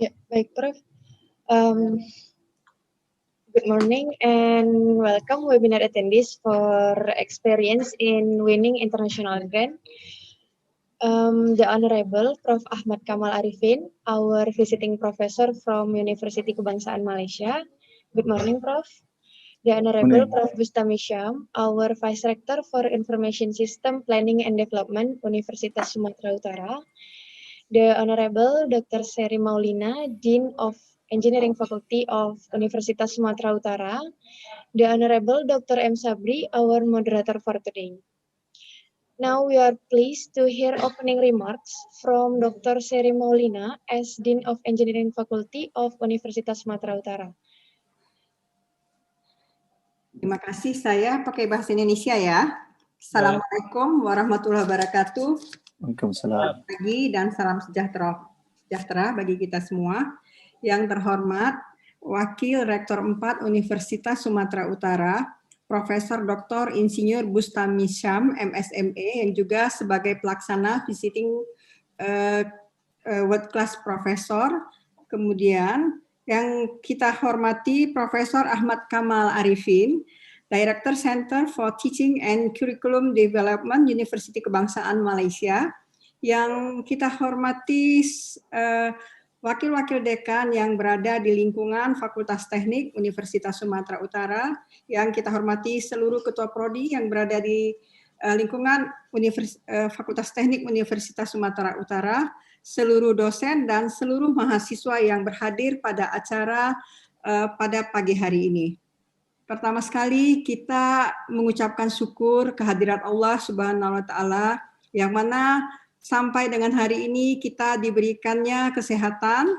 Ya, baik, Prof. Good morning and welcome webinar attendees for experience in winning international grant. The Honorable Prof. Ahmad Kamal Arifin, our visiting professor from University Kebangsaan Malaysia. Good morning, Prof. The Honorable Prof. Bustami Syam, our Vice Rector for Information System Planning and Development, Universitas Sumatera Utara. The Honorable Dr. Seri Maulina, Dean of Engineering Faculty of Universitas Sumatera Utara. The Honorable Dr. M. Sabri, our moderator for today. Now we are pleased to hear opening remarks from Dr. Seri Maulina as Dean of Engineering Faculty of Universitas Sumatera Utara. Terima kasih, saya pakai bahasa Indonesia ya. Assalamualaikum warahmatullahi wabarakatuh. Waalaikumsalam. Pagi dan salam sejahtera bagi kita semua. Yang terhormat Wakil Rektor 4 Universitas Sumatera Utara, Profesor Dr. Insinyur Bustami Syam, MSME, yang juga sebagai pelaksana visiting world class professor. Kemudian yang kita hormati Profesor Ahmad Kamal Arifin, Director Center for Teaching and Curriculum Development, Universiti Kebangsaan Malaysia. Yang kita hormati wakil-wakil dekan yang berada di lingkungan Fakultas Teknik Universitas Sumatera Utara, yang kita hormati seluruh ketua prodi yang berada di lingkungan Fakultas Teknik Universitas Sumatera Utara, seluruh dosen dan seluruh mahasiswa yang berhadir pada acara pada pagi hari ini. Pertama sekali kita mengucapkan syukur kehadirat Allah Subhanahu wa taala yang mana sampai dengan hari ini kita diberikannya kesehatan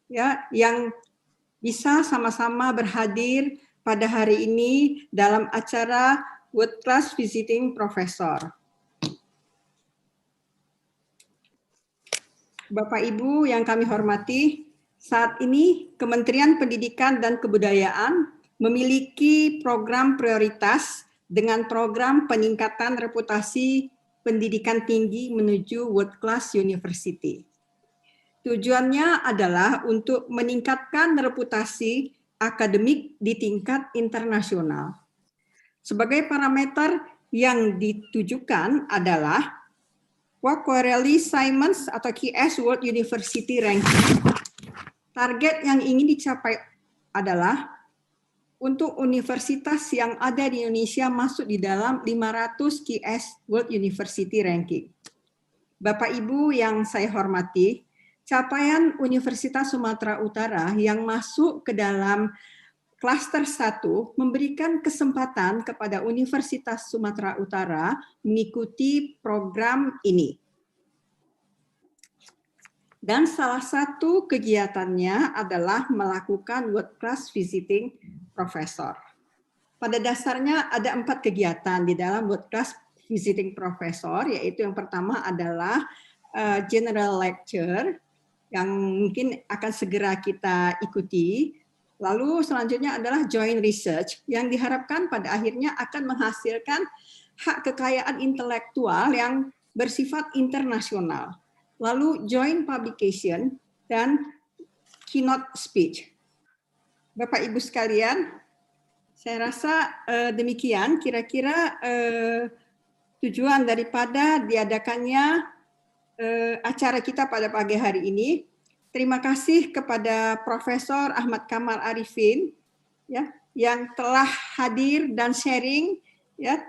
ya, yang bisa sama-sama berhadir pada hari ini dalam acara World Class Visiting Professor. Bapak Ibu yang kami hormati, saat ini Kementerian Pendidikan dan Kebudayaan memiliki program prioritas dengan program peningkatan reputasi pendidikan tinggi menuju World Class University. Tujuannya adalah untuk meningkatkan reputasi akademik di tingkat internasional. Sebagai parameter yang ditujukan adalah Quarterly Simons atau QS World University Ranking. Target yang ingin dicapai adalah untuk universitas yang ada di Indonesia masuk di dalam 500 QS World University Ranking. Bapak Ibu yang saya hormati, capaian Universitas Sumatera Utara yang masuk ke dalam klaster 1 memberikan kesempatan kepada Universitas Sumatera Utara mengikuti program ini. Dan salah satu kegiatannya adalah melakukan World Class Visiting Professor. Pada dasarnya ada 4 kegiatan di dalam World Class Visiting Professor, yaitu yang pertama adalah General Lecture, yang mungkin akan segera kita ikuti. Lalu selanjutnya adalah Joint Research, yang diharapkan pada akhirnya akan menghasilkan hak kekayaan intelektual yang bersifat internasional. Lalu Joint Publication dan Keynote Speech. Bapak Ibu sekalian, saya rasa demikian kira-kira tujuan daripada diadakannya acara kita pada pagi hari ini. Terima kasih kepada Profesor Ahmad Kamal Arifin ya, yang telah hadir dan sharing ya,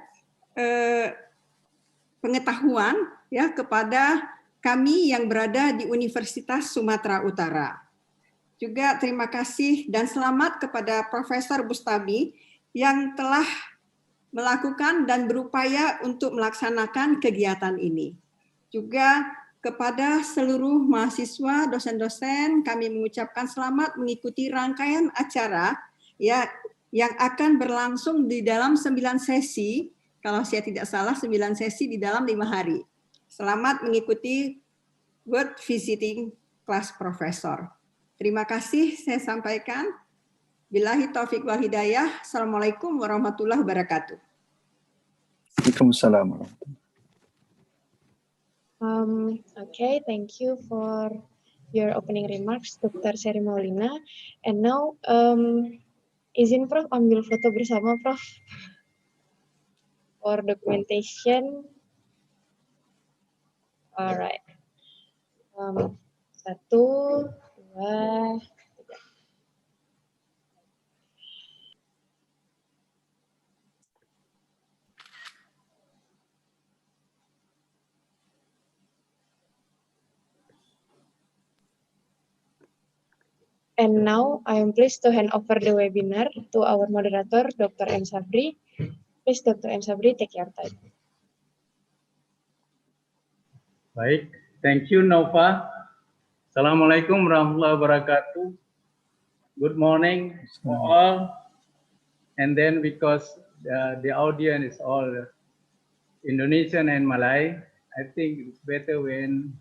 pengetahuan ya, kepada kami yang berada di Universitas Sumatera Utara. Juga terima kasih dan selamat kepada Profesor Bustami yang telah melakukan dan berupaya untuk melaksanakan kegiatan ini. Juga kepada seluruh mahasiswa, dosen-dosen, kami mengucapkan selamat mengikuti rangkaian acara ya, yang akan berlangsung di dalam 9 sesi, kalau saya tidak salah 9 sesi di dalam 5 hari. Selamat mengikuti World Visiting Class Professor. Terima kasih saya sampaikan. Billahi taufiq wal hidayah. Assalamualaikum warahmatullahi wabarakatuh. Waalaikumsalam warahmatullahi. Okay, thank you for your opening remarks, Dr. Seri Maulina. And now, izin Prof ambil foto bersama Prof for documentation. Alright. Satu, dua, tiga. And now I am pleased to hand over the webinar to our moderator, Dr. M. Sabri. Please, Dr. M. Sabri, take your time. Baik, thank you Nova. Assalamualaikum warahmatullahi wabarakatuh. Good morning for all. And then because the audience is all Indonesian and Malay, I think it's better when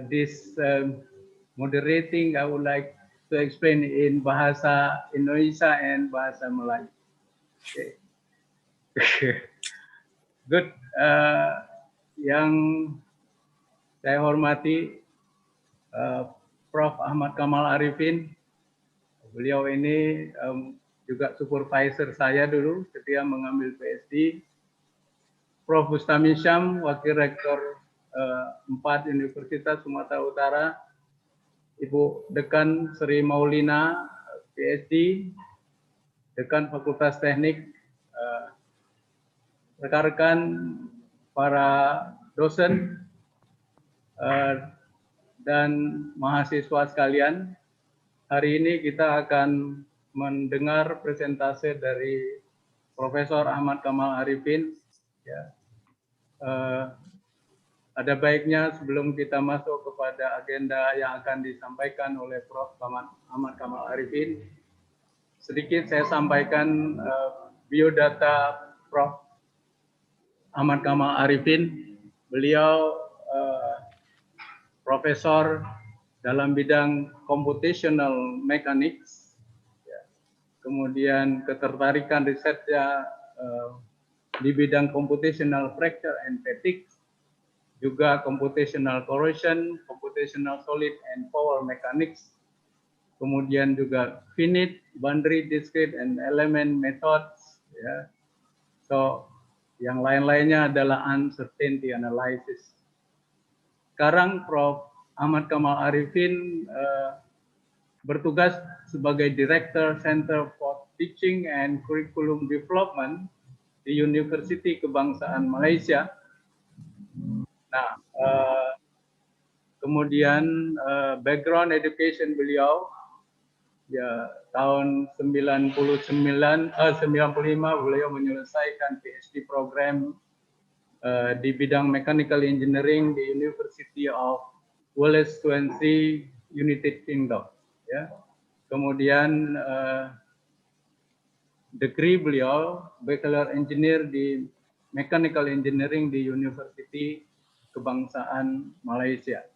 this moderating, I would like to explain in Bahasa Indonesia and Bahasa Malay. Okay. Good. Yang saya hormati Prof. Ahmad Kamal Arifin. Beliau ini juga supervisor saya dulu ketika mengambil PhD. Prof. Bustami Syam, Wakil Rektor 4 Universitas Sumatera Utara. Ibu Dekan Seri Maulina, PhD, Dekan Fakultas Teknik, rekan-rekan para dosen dan mahasiswa sekalian. Hari ini kita akan mendengar presentase dari Profesor Ahmad Kamal Arifin. Ya. Ada baiknya sebelum kita masuk kepada agenda yang akan disampaikan oleh Prof. Ahmad Kamal Arifin, sedikit saya sampaikan biodata Prof. Ahmad Kamal Arifin. Beliau profesor dalam bidang computational mechanics, ya. Kemudian ketertarikan risetnya di bidang computational fracture and fatigue, juga computational corrosion, computational solid and power mechanics, kemudian juga finite, boundary, discrete, and element methods. Ya. So, yang lain-lainnya adalah uncertainty analysis. Sekarang Prof. Ahmad Kamal Arifin bertugas sebagai Director Center for Teaching and Curriculum Development di University Kebangsaan Malaysia. Nah, kemudian background education beliau, ya tahun 95 beliau menyelesaikan PhD program di bidang Mechanical Engineering di University of Wales, Swansea, United Kingdom. Ya. Kemudian degree beliau Bachelor Engineer di Mechanical Engineering di University Kebangsaan Malaysia.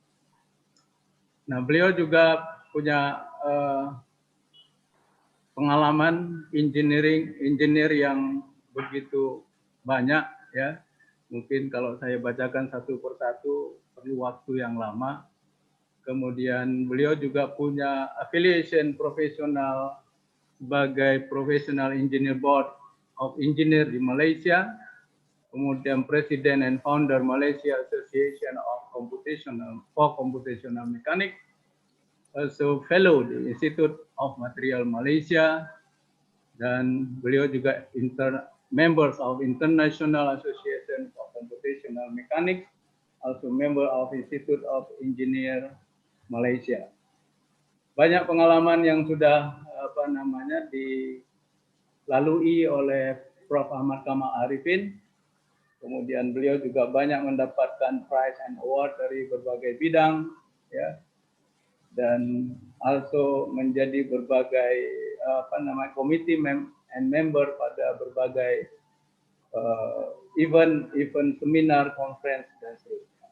Nah, beliau juga punya pengalaman engineer yang begitu banyak, ya. Mungkin kalau saya bacakan satu persatu perlu waktu yang lama. Kemudian beliau juga punya affiliation profesional sebagai Professional Engineer Board of Engineer di Malaysia, kemudian President and Founder Malaysia Association of Computational Mechanics, also Fellow di Institute of Material Malaysia, dan beliau juga members of International Association of Computational Mechanics, also member of Institute of Engineer Malaysia. Banyak pengalaman yang sudah dilalui oleh Prof. Ahmad Kamal Arifin. Kemudian beliau juga banyak mendapatkan prize and award dari berbagai bidang, ya. Dan also menjadi berbagai committee and member pada berbagai event seminar, conference dan seterusnya.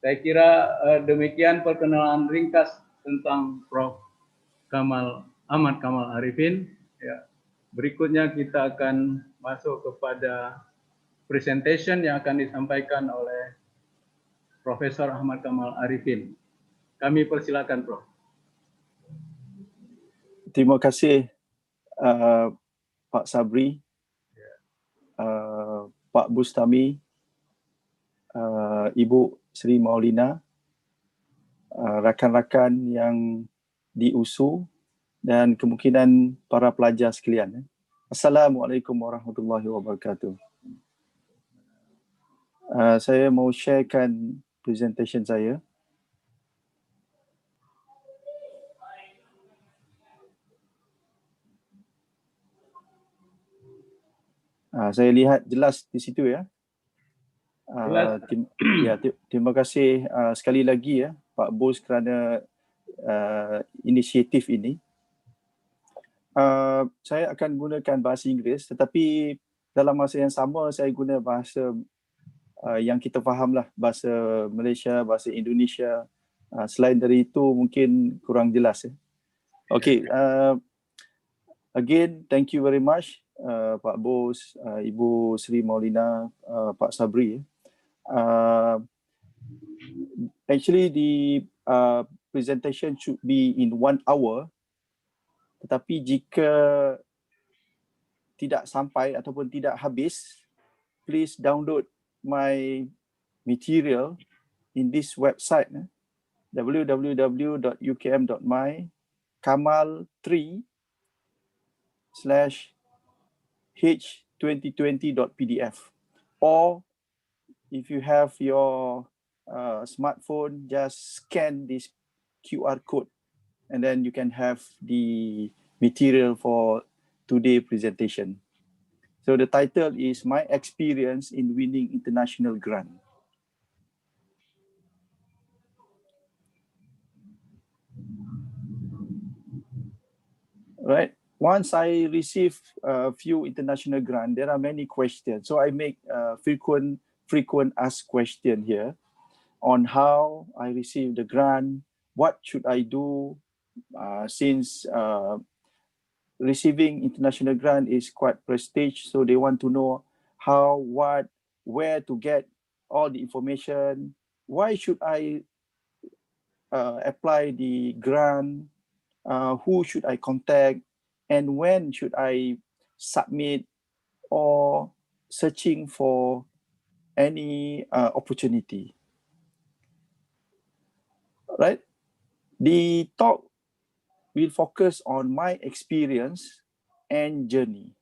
Saya kira demikian perkenalan ringkas tentang Prof. Ahmad Kamal Arifin. Ya. Berikutnya kita akan masuk kepada presentation yang akan disampaikan oleh Profesor Ahmad Kamal Arifin. Kami persilakan, Prof. Terima kasih Pak Sabri, Pak Bustami, Ibu Sri Maulina, rakan-rakan yang di USU dan kemungkinan para pelajar sekalian. Assalamualaikum warahmatullahi wabarakatuh. Saya mau sharekan presentation saya. Saya lihat jelas di situ ya. Terima kasih sekali lagi ya Pak Bos kerana inisiatif ini. Saya akan gunakan bahasa Inggeris, tetapi dalam masa yang sama saya guna bahasa yang kita fahamlah, bahasa Malaysia, bahasa Indonesia. Selain dari itu mungkin kurang jelas ya. Okay. Again, thank you very much Pak Bos, Ibu Sri Maulina, Pak Sabri. Actually, the presentation should be in 1 hour. Tetapi jika tidak sampai ataupun tidak habis, please download my material in this website, www.ukm.my kamal3/h2020.pdf, or if you have your smartphone, just scan this QR code and then you can have the material for today's presentation. So the title is My Experience in Winning International Grant. Right. Once I receive a few international grants, there are many questions. So I make frequent asked question here on how I receive the grant, what should I do, since receiving international grant is quite prestige. So they want to know how, what, where to get all the information. Why should I apply the grant? Who should I contact? And when should I submit or searching for any opportunity? Right? The talk will focus on my experience and journey.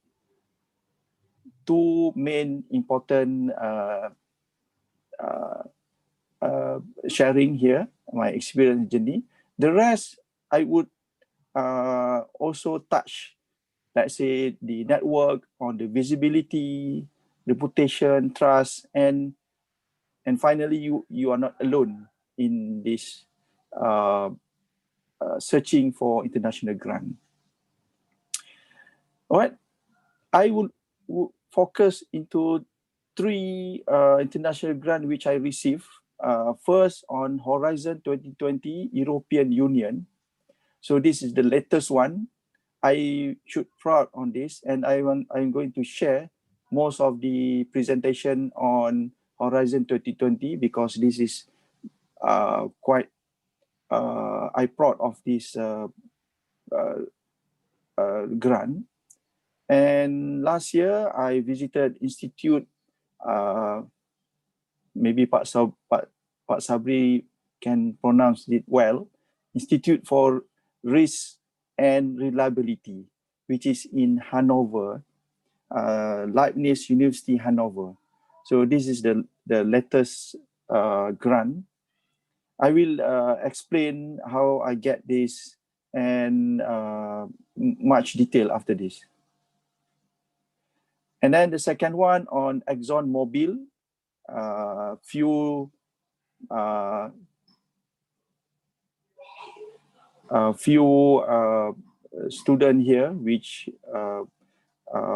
Two main important sharing here, my experience journey. The rest, I would also touch, let's say, the network, on the visibility, reputation, trust, and finally, you are not alone in this searching for international grant. All right, I would focus into 3 international grant which I received. First, on Horizon 2020 European Union. So this is the latest one. I should proud on this, and I'm going to share most of the presentation on Horizon 2020 because this is quite I proud of this grant. And last year I visited Institute, maybe Pak Sabri can pronounce it well, Institute for Risk and Reliability, which is in Hanover, Leibniz University, Hanover. So this is the latest grant. I will explain how I get this and much detail after this. And then the second one on ExxonMobil, few students here, which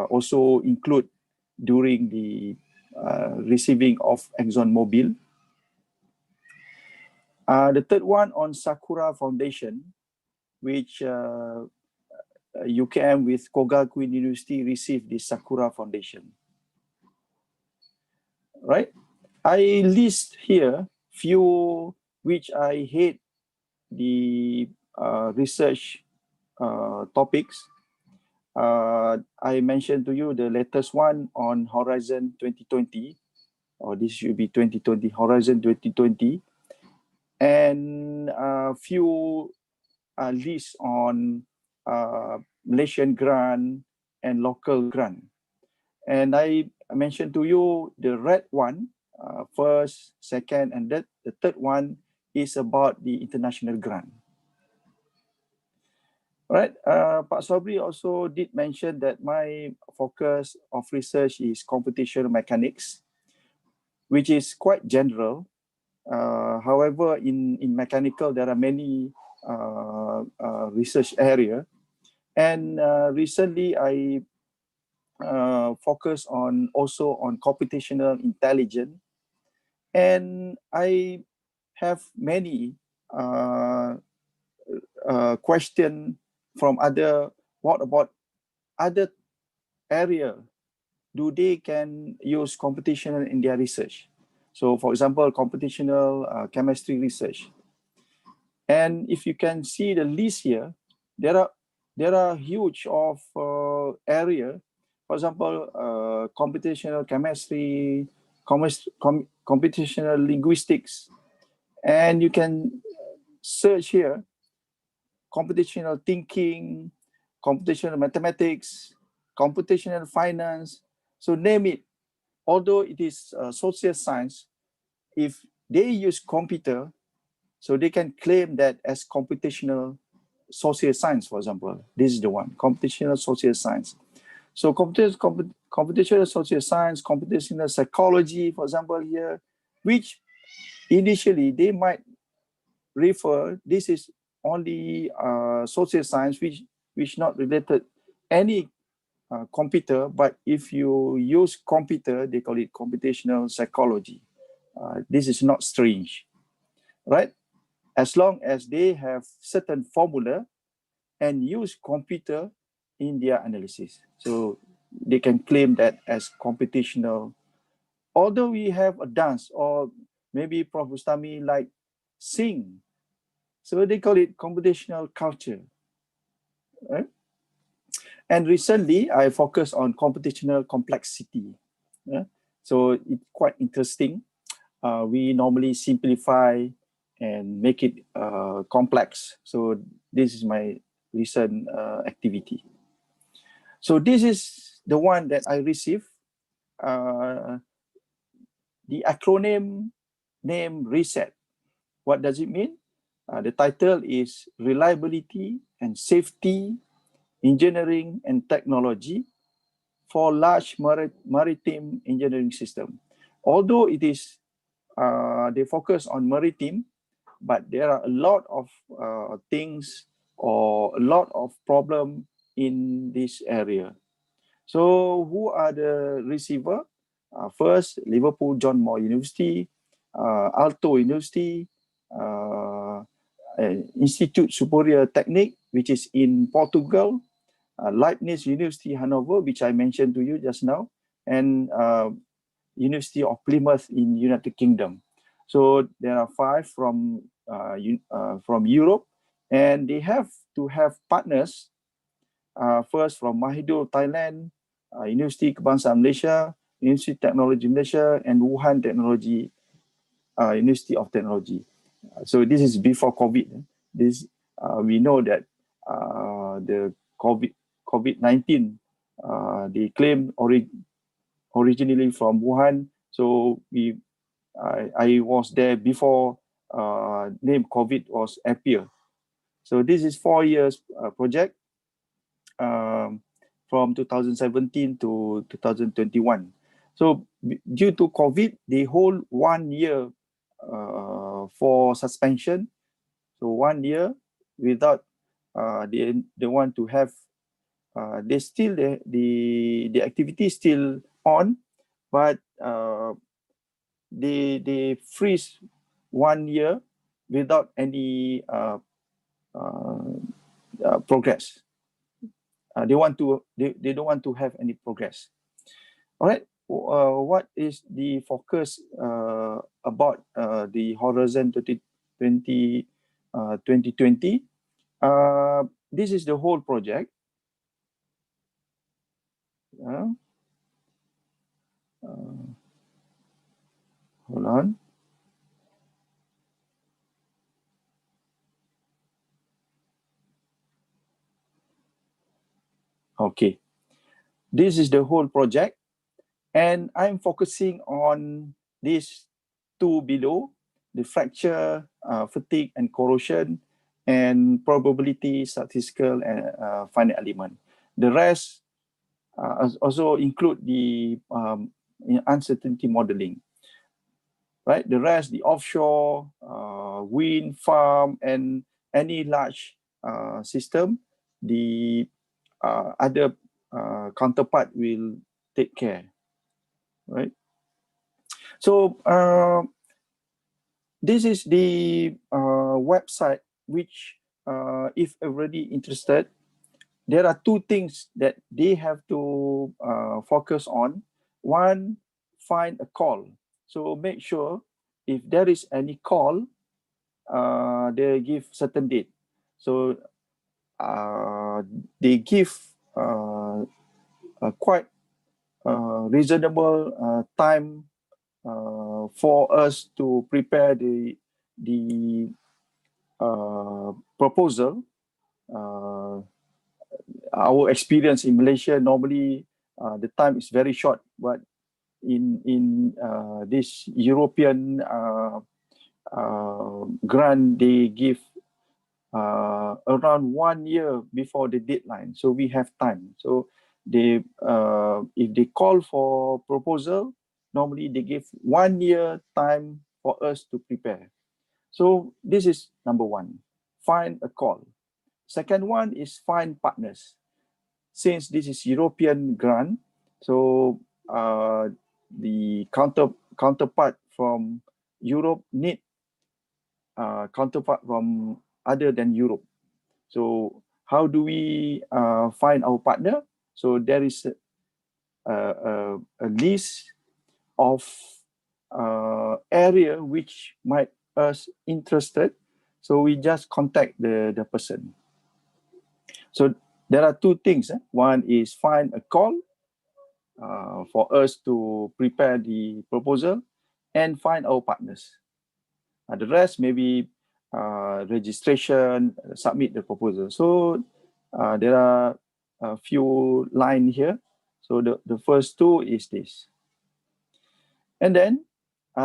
also include during the receiving of ExxonMobil. The third one on Sakura Foundation, which UKM with Kogakuin University received the Sakura Foundation. Right? I list here few which I hate the research topics, I mentioned to you the latest one on Horizon 2020, or this should be 2020, Horizon 2020, and a few lists on Malaysian grant and local grant. And I mentioned to you the red one, first, second, and the third one is about the international grant. Right. Pak Sobri also did mention that my focus of research is computational mechanics, which is quite general. However, in mechanical, there are many research area. And recently, I focus on also on computational intelligence. And I have many question from other, what about other area, do they can use computational in their research? So for example, computational chemistry research. And if you can see the list here, there are huge of area. For example, computational chemistry, computational linguistics, and you can search here computational thinking, computational mathematics, computational finance, so name it. Although it is social science, if they use computer, so they can claim that as computational social science, for example. This is the one, computational social science. So computational social science, computational psychology, for example here, which initially they might refer, this is only social science which not related any computer, but if you use computer, they call it computational psychology. This is not strange, right? As long as they have certain formula and use computer in their analysis. So they can claim that as computational. Although we have a dance, or maybe Prof. Bustami like sing, so they call it computational culture, right? And recently, I focus on computational complexity. Yeah? So it's quite interesting. We normally simplify and make it complex. So this is my recent activity. So this is the one that I received. The acronym name RESET. What does it mean? The title is Reliability and Safety, Engineering and Technology for Large Maritime Engineering System. Although it is, they focus on maritime, but there are a lot of things or a lot of problem in this area. So who are the receiver? First, Liverpool John Moore University, Aalto University, Institute Superior Technique, which is in Portugal, Leibniz University Hanover, which I mentioned to you just now, and University of Plymouth in United Kingdom. So there are 5 from Europe, and they have to have partners. First from Mahidol, Thailand, University Kebangsaan Malaysia, University Technology Malaysia, and Wuhan Technology, University of Technology. So this is before COVID. This we know that the COVID-19, they claim originally from Wuhan. So I was there before name COVID was appear. So this is 4 years project from 2017 to 2021. So due to COVID, they hold 1 year for suspension. So 1 year without they want to have they still the activity is still on, but they freeze 1 year without any progress. They don't want to have any progress. All right. What is the focus about the Horizon 2020 2020. This is the whole project. Hold on. Okay, this is the whole project, and I'm focusing on these two below: the fracture, fatigue, and corrosion, and probability, statistical, and finite element. The rest also include the uncertainty modeling. Right, the rest, the offshore, wind farm, and any large system, the other counterpart will take care, right? So this is the website which, if already interested, there are two things that they have to focus on. One, find a call. So make sure if there is any call, they give certain date. So they give quite reasonable time for us to prepare the proposal. Our experience in Malaysia, normally the time is very short, but in this European grant, they give around 1 year before the deadline, so we have time. So they if they call for proposal, normally they give 1 year time for us to prepare. So this is number one, find a call. Second one is find partners. Since this is European grant, so the counterpart from Europe need counterpart from other than Europe. So how do we find our partner? So there is a list of area which might us interested. So we just contact the person. So there are two things. One is find a call for us to prepare the proposal and find our partners. The rest maybe registration, submit the proposal. So there are a few lines here. So the first two is this. And then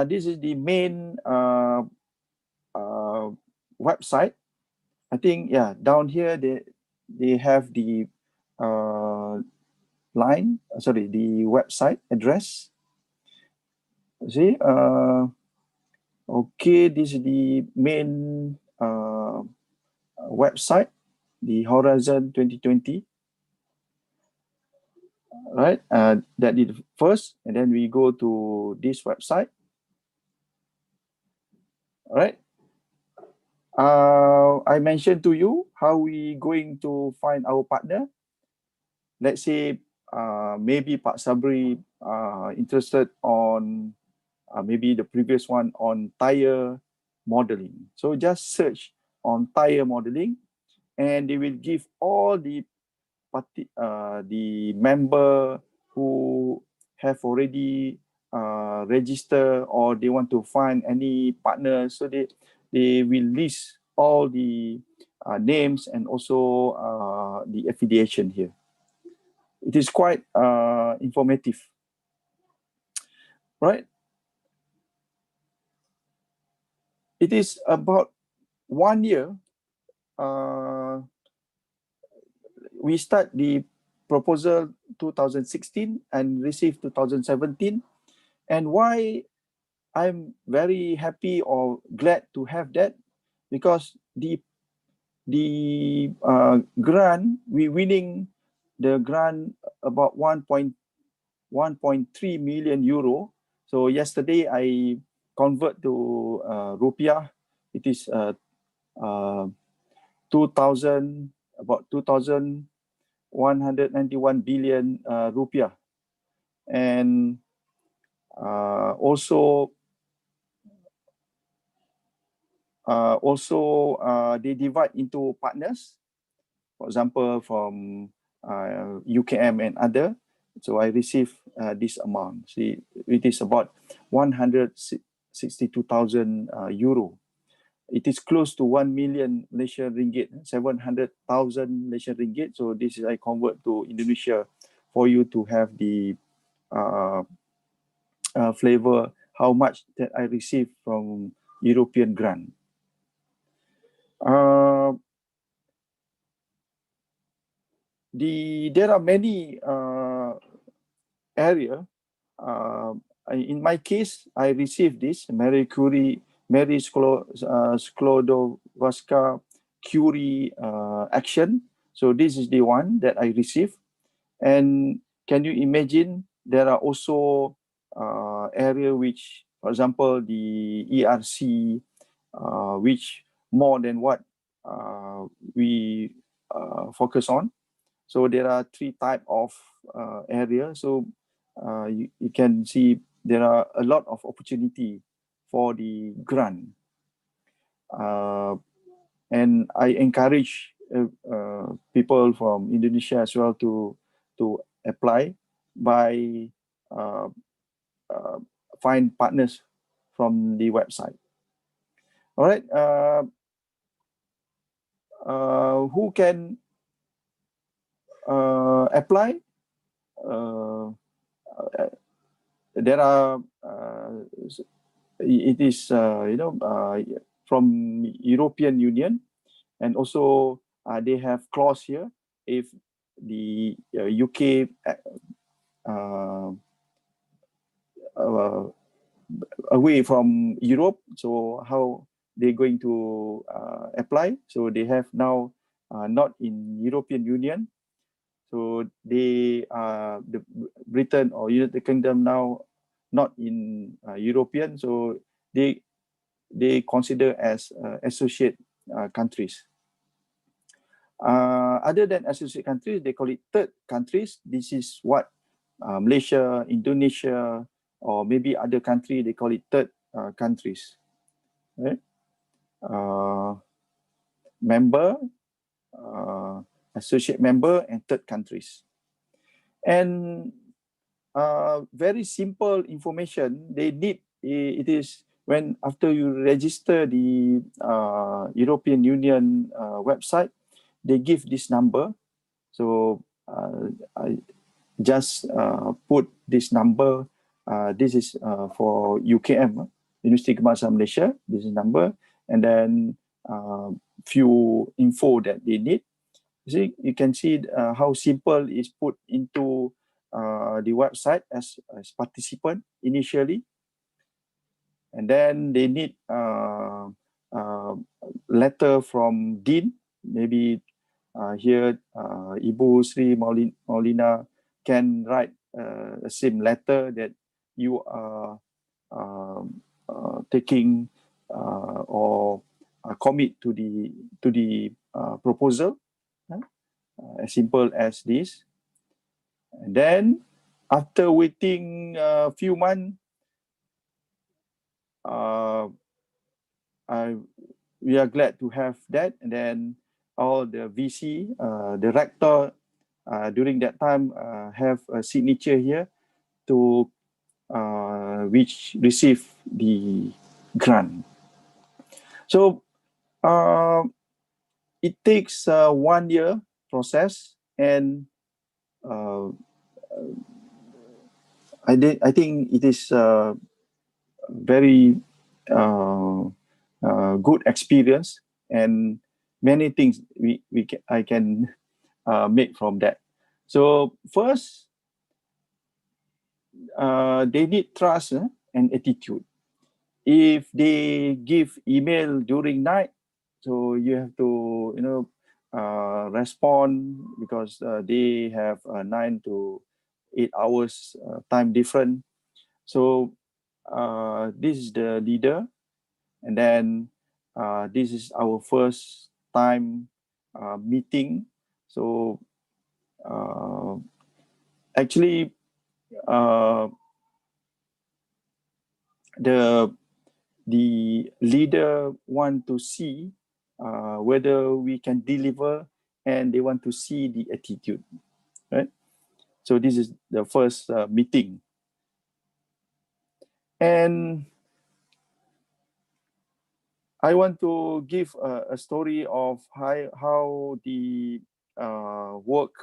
this is the main website. I think, yeah, down here they have the the website address. See, okay, this is the main website, the Horizon 2020. Right, that is the first, and then we go to this website. All right. I mentioned to you how we going to find our partner. Let's say maybe Pak Sabri interested on maybe the previous one on tire modeling. So just search on tire modeling, and they will give all the member who have already registered, or they want to find any partner. So they will list all the names and also the affiliation here. It is quite informative, right? It is about 1 year. We start the proposal 2016 and received 2017. And why I'm very happy or glad to have that, because the grant, we winning the grant about 1.3 million euro. So yesterday I convert to rupiah. It is 2,191 billion rupiah. And also Also, they divide into partners, for example, from UKM and other. So I receive this amount. See, it is about 162,000 euro. It is close to 1 million Malaysian ringgit, 700,000 Malaysian ringgit. So this is I convert to Indonesia for you to have the flavor how much that I receive from European grant. There are many area. In my case, I received this Marie Sklodowska Curie action. So this is the one that I received. And can you imagine there are also area which, for example, the ERC, which more than what we focus on. So there are 3 type of area. So you can see there are a lot of opportunity for the grant. And I encourage people from Indonesia as well to apply by find partners from the website. All right. Who can apply? There are it is from European Union, and also they have clause here if the UK away from Europe, so how they're going to apply. So they have now not in European Union, so they the Britain or United Kingdom now not in European, so they consider as associate countries. Other than associate countries, they call it third countries. This is what Malaysia, Indonesia, or maybe other country, they call it third countries. Right? Member, associate member, and third countries. And very simple information they need. It is when after you register the European Union website, they give this number. So I just put this number. This is for UKM, University Kebangsaan Malaysia. This is number, and then few info that they need. See, you can see how simple is put into the website as participant initially, and then they need letter from Dean. Maybe here Ibu Sri Maulina can write a same letter that you are taking or commit to the proposal. As simple as this. And then after waiting a few months, we are glad to have that. And then all the VC, the rector, during that time have a signature here to which receive the grant. So it takes 1 year process, and I think it is very good experience, and many things I can make from that. So first, they need trust and attitude. If they give email during night, so you have to respond, because they have 9 to 8 hours time different. So this is the leader, and then this is our first time meeting. So actually the the leader want to see whether we can deliver, and they want to see the attitude, right? So this is the first meeting. And I want to give a story of how the work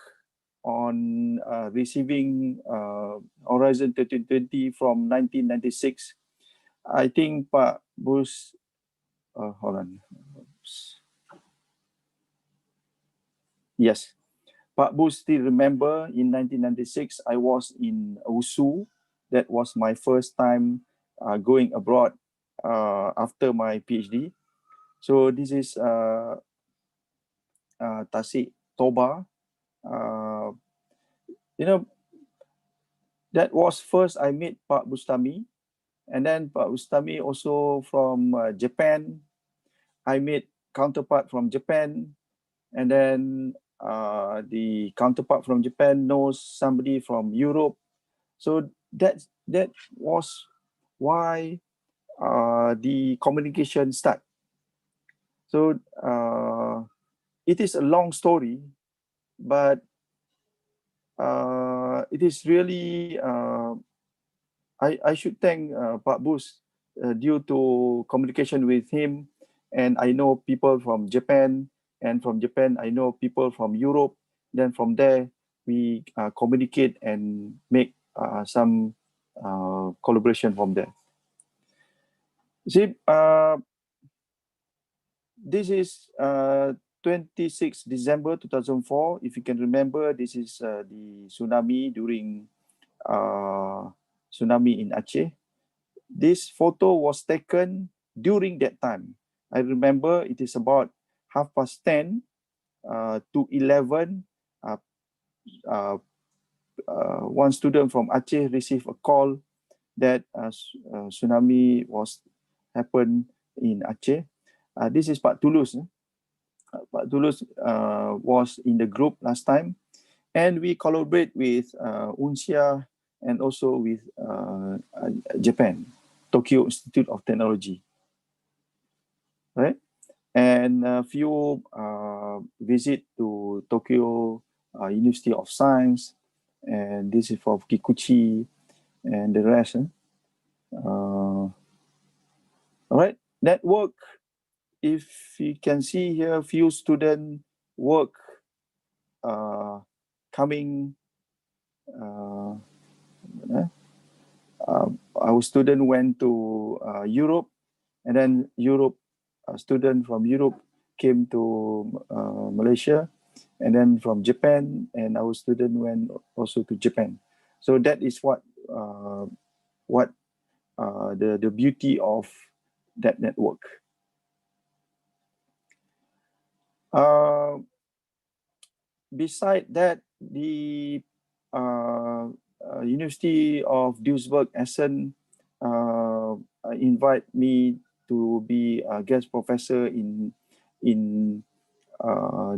on receiving Horizon 2020 from 1996. I think Pak Bus, hold on. Yes, Pak Bus still remember in 1996, I was in USU. That was my first time going abroad after my PhD. So this is Tasik Toba. You know, that was first I met Pak Bustami, and then Pak Bustami also from Japan. I met counterpart from Japan, and then the counterpart from Japan knows somebody from Europe. So that was why the communication start. So it is a long story, but it is really, I should thank Pak Bus due to communication with him. And I know people from Japan, and from Japan, I know people from Europe. Then from there, we communicate and make some collaboration from there. See, this is 26 December 2004. If you can remember, this is the tsunami during tsunami in Aceh. This photo was taken during that time. I remember it is about 10:30 to 11. One student from Aceh received a call that tsunami was happened in Aceh. This is Pak Tulus. Pak Tulus was in the group last time, and we collaborate with UNSIA and also with Japan, Tokyo Institute of Technology, right? And a few visit to Tokyo University of Science, and this is for Kikuchi and the rest. All right, that work, if you can see here, few student work coming. Our student went to Europe, and then a student from Europe came to Malaysia, and then from Japan, and our student went also to Japan. So that is what the beauty of that network. Beside that, the University of Duisburg-Essen invite me to be a guest professor in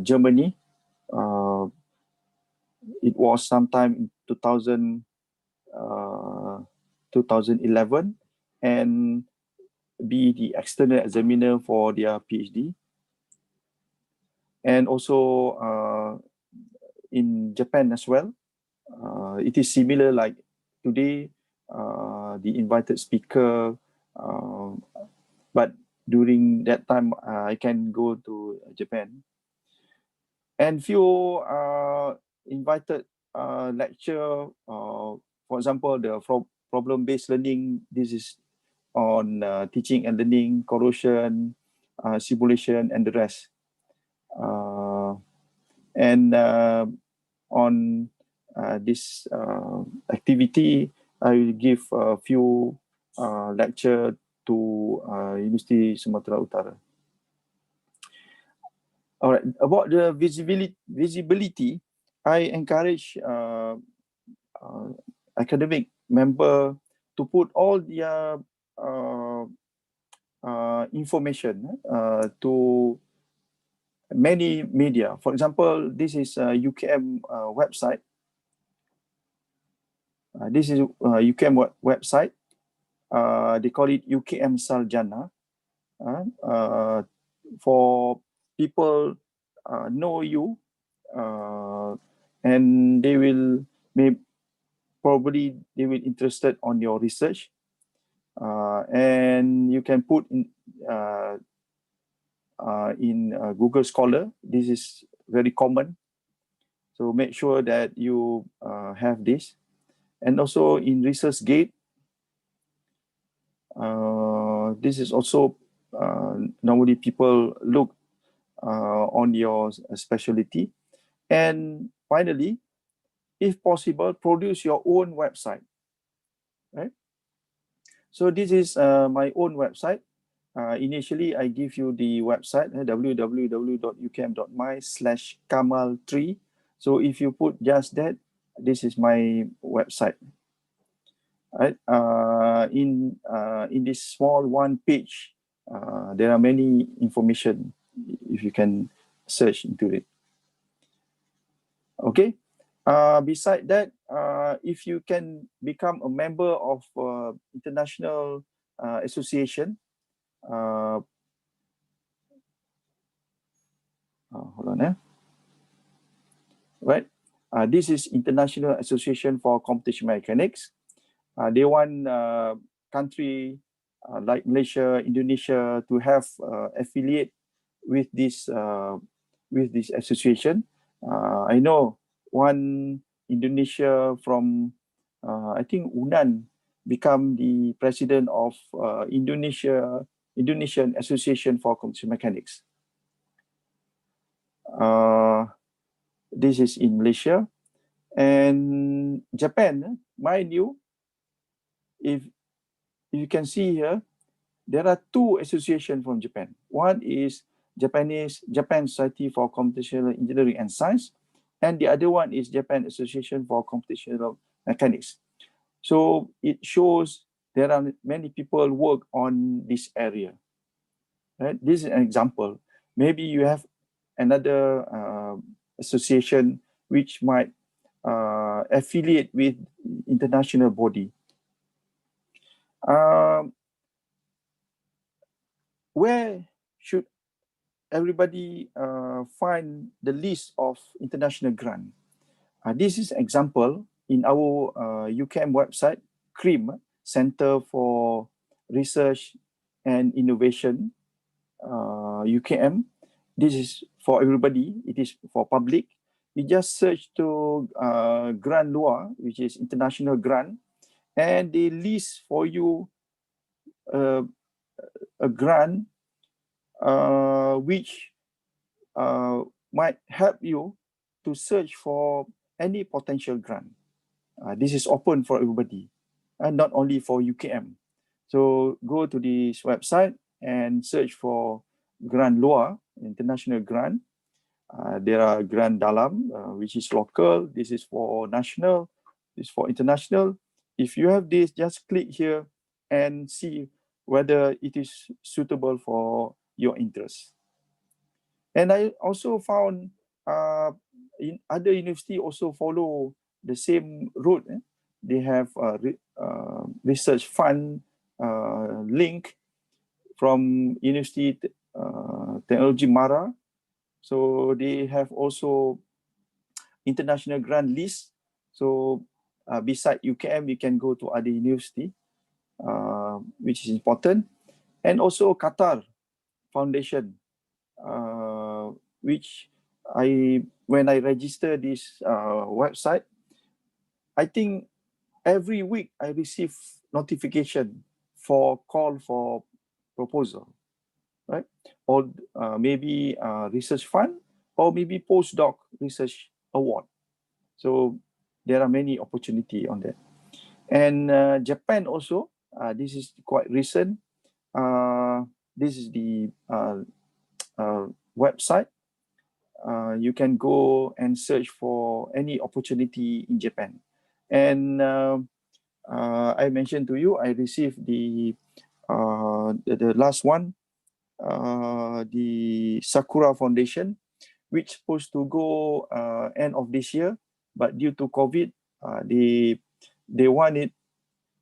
Germany. It was sometime in 2011, and be the external examiner for their PhD. And also in Japan as well. It is similar like today, the invited speaker, but during that time, I can go to Japan. And few invited lecture, for example, the problem-based learning. This is on teaching and learning, corrosion, simulation, and the rest. And on this activity, I will give a few lecture to University Sumatera Utara. All right, about the visibility, I encourage academic member to put all their information to many media. For example, this is a UKM website. This is a UKM website. They call it UKM Sarjana. For people know you, and they will probably they will interested on your research, and you can put in Google Scholar. This is very common, so make sure that you have this. And also in ResearchGate, this is also normally people look on your specialty. And finally, if possible, produce your own website, right? So this is my own website. Initially, I give you the website, www.ukm.my/Kamal3. So if you put just that, this is my website. Right? In this small one page, there are many information if you can search into it. Okay. Beside that, if you can become a member of international association, hold on, right? This is International Association for Computational Mechanics. They want country like Malaysia, Indonesia to have affiliate with this association. I know one Indonesia from I think Unan become the president of Indonesian Association for Computational Mechanics. This is in Malaysia. And Japan, mind you, if you can see here, there are two associations from Japan. One is Japan Society for Computational Engineering and Science, and the other one is Japan Association for Computational Mechanics. So it shows there are many people work on this area. Right? This is an example. Maybe you have another association which might affiliate with international body. Where should everybody find the list of international grant? This is an example in our UKM website, CRIM, Center for Research and Innovation, UKM. This is for everybody. It is for public. You just search to grant luar, which is international grant, and they list for you a grant which might help you to search for any potential grant. This is open for everybody, and not only for UKM. So go to this website and search for grant luar, international grant. There are grant dalam, which is local. This is for national. This is for international. If you have this, just click here and see whether it is suitable for your interest. And I also found in other university also follow the same route. They have a research fund link from University Technology Mara. So they have also international grant list. So beside UKM, you can go to other university, which is important. And also Qatar Foundation, which when I register this website, I think every week I receive notification for call for proposal, right? Or maybe research fund, or maybe postdoc research award. So there are many opportunity on that. And Japan also, this is quite recent. This is the website. You can go and search for any opportunity in Japan. And I mentioned to you, I received the last one, the Sakura Foundation, which supposed to go end of this year, but due to COVID, they want it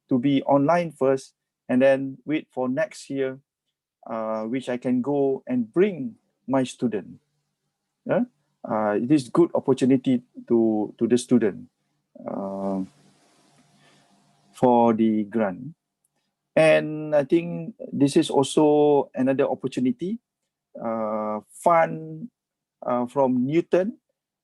to be online first, and then wait for next year, which I can go and bring my student. It is good opportunity to the student for the grant. And I think this is also another opportunity, fund from Newton,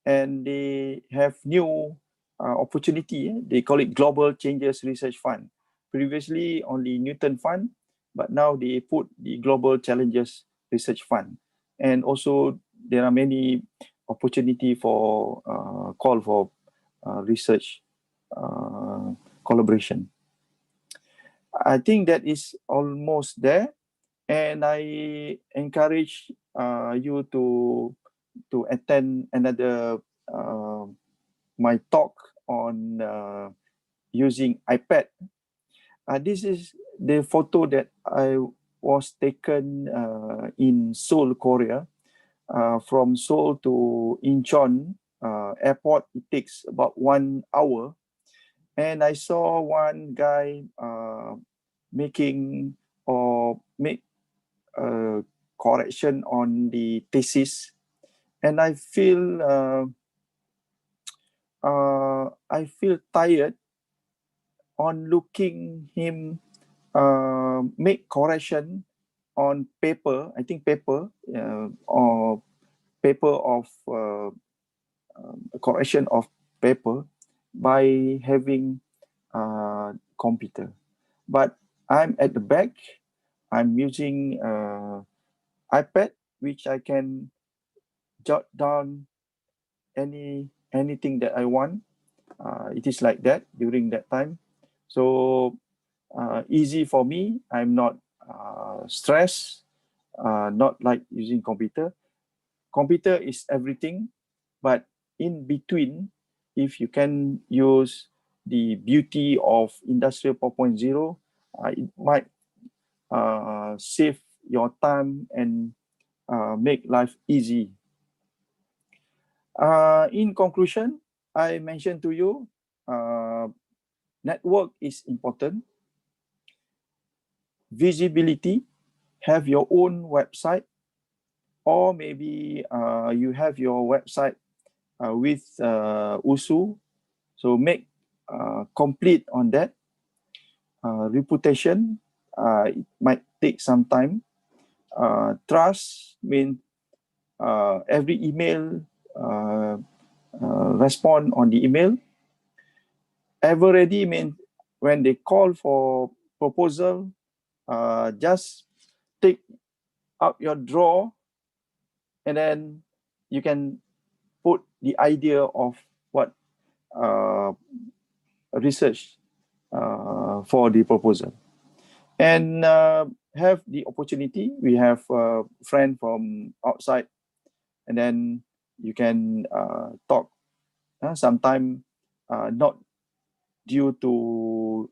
and they have new opportunity. They call it Global Changes Research Fund. Previously only Newton Fund, but now they put the Global Challenges Research Fund. And also there are many opportunity for call for research collaboration. I think that is almost there, and I encourage you to attend another my talk on using iPad. This is the photo that I was taken in Seoul, Korea. From Seoul to Incheon airport, it takes about 1 hour. And I saw one guy making or make a correction on the thesis, and I feel tired on looking him make correction on paper. I think paper or paper of correction of paper by having computer. But I'm at the back. I'm using iPad, which I can jot down anything that I want. It is like that during that time. So easy for me. I'm not stressed, not like using computer. Computer is everything, but in between, if you can use the beauty of Industrial 4.0, it might save your time and make life easy. In conclusion, I mentioned to you, network is important. Visibility, have your own website, or maybe you have your website with USU. So make complete on that. Reputation, it might take some time. Trust means every email, respond on the email. Ever ready means when they call for proposal, just take out your drawer, and then you can put the idea of what research for the proposal. And have the opportunity. We have a friend from outside, and then you can talk. Sometimes not due to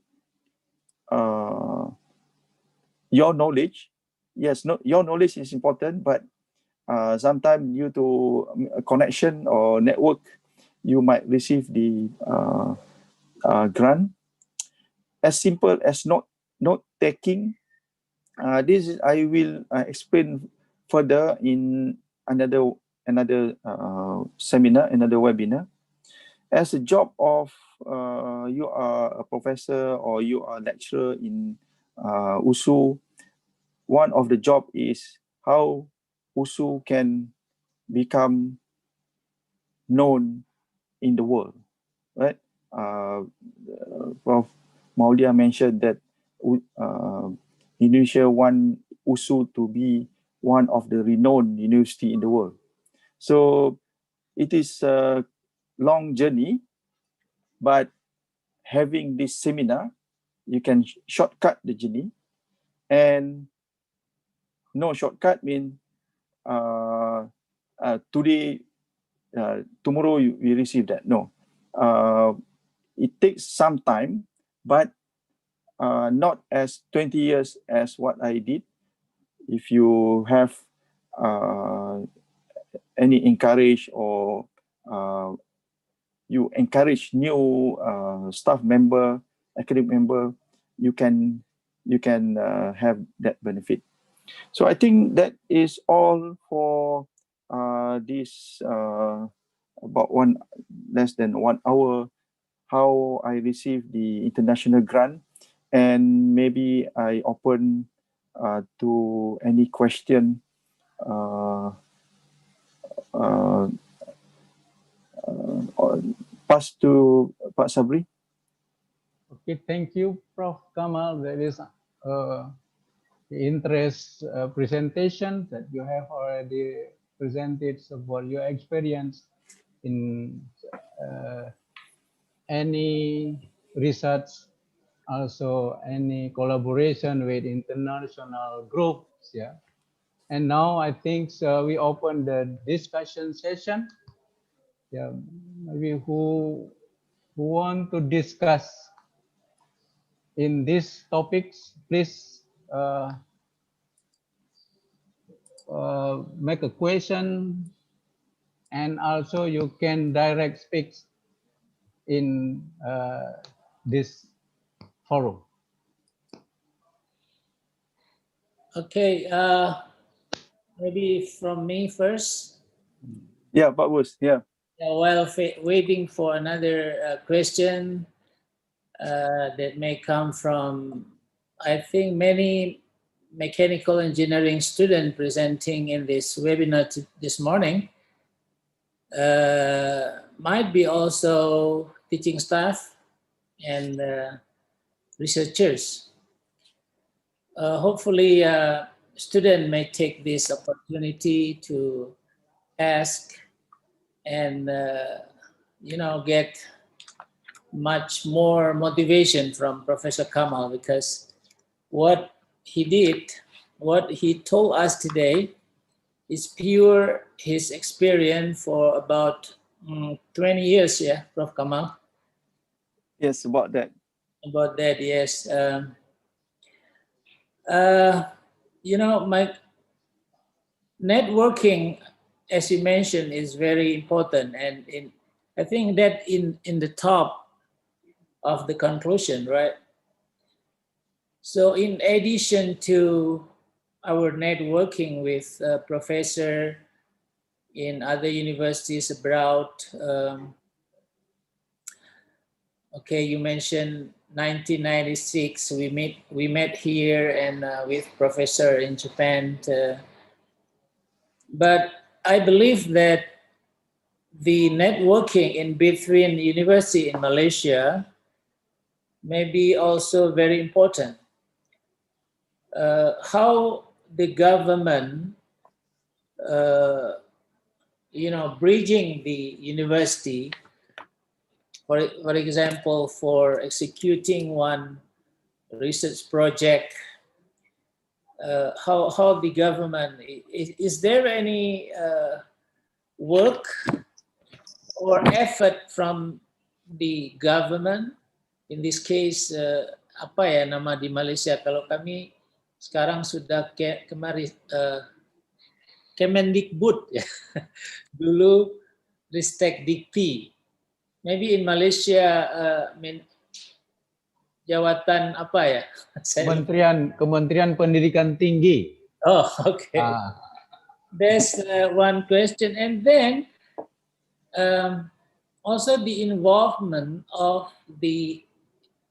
your knowledge. Yes, no, your knowledge is important, but sometimes due to a connection or network, you might receive the grant. As simple as note taking. This is, I will explain further in another seminar, another webinar. As a job of you are a professor or you are a lecturer in USU, one of the job is how USU can become known in the world, right? Prof. Maulia mentioned that Indonesia want USU to be one of the renowned university in the world. So it is a long journey, but having this seminar, you can shortcut the journey. And no shortcut mean today, tomorrow you receive that. No, it takes some time, but not as 20 years as what I did. If you have any encourage or you encourage new staff member, academic member, you can you can have that benefit. So I think that is all for this about less than 1 hour, how I received the international grant, and maybe I open to any question pass to Pak Sabri. Okay, thank you, Prof. Kamal. That is the interest presentation that you have already presented about your experience in any research, also any collaboration with international groups. Yeah. And now I think we open the discussion session. Yeah, maybe who want to discuss in these topics, please make a question, and also you can direct speak in this forum. Okay, maybe from me first. Yeah, Pak Bus. Yeah. While waiting for another question that may come from, I think, many mechanical engineering students presenting in this webinar this morning, might be also teaching staff and researchers. Hopefully, students may take this opportunity to ask and get much more motivation from Professor Kamal, because what he did, what he told us today, is pure his experience for about 20 years. Yeah, Prof. Kamal. Yes, about that. About that, yes. My networking, as you mentioned, is very important, and I think that in the top of the conclusion, right? So in addition to our networking with professor in other universities abroad, okay, you mentioned 1996, we met here and with professor in Japan. But I believe that the networking in between university in Malaysia may be also very important. How the government, bridging the university, for example, for executing one research project, how the government, is there any work or effort from the government, in this case, apa ya nama di Malaysia, kalau kami sekarang sudah Kemendikbud ya. Dulu Ristek Dikti. Maybe in Malaysia jawatan apa ya? Kementerian Pendidikan Tinggi. Oh, okay. There's one question, and then also the involvement of the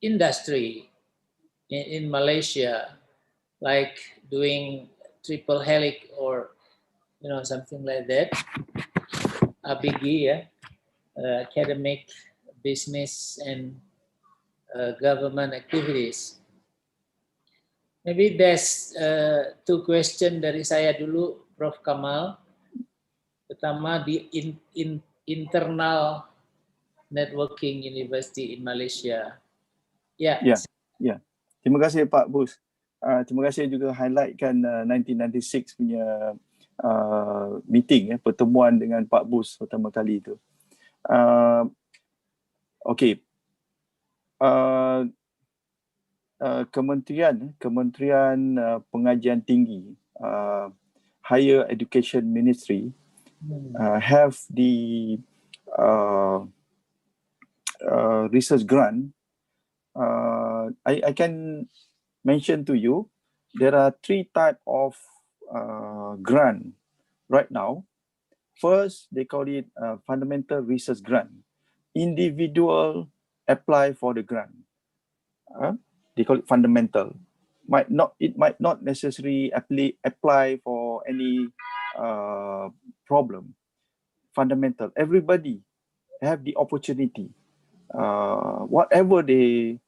industry in Malaysia, like doing triple helix or something like that. ABG, yeah, academic, business, and government activities. Maybe there's two questions dari saya dulu, Prof. Kamal. Pertama di internal networking university in Malaysia. Ya. Terima kasih Pak Bus. Terima kasih juga highlightkan 1996 punya meeting, pertemuan dengan Pak Bus pertama kali itu. Okey. Kementerian Pengajian Tinggi, Higher Education Ministry, have the research grant. I can mentioned to you, there are three types of grant right now. First, they call it fundamental research grant. Individual apply for the grant. They call it fundamental. It might not necessarily apply for any problem. Fundamental. Everybody have the opportunity, whatever they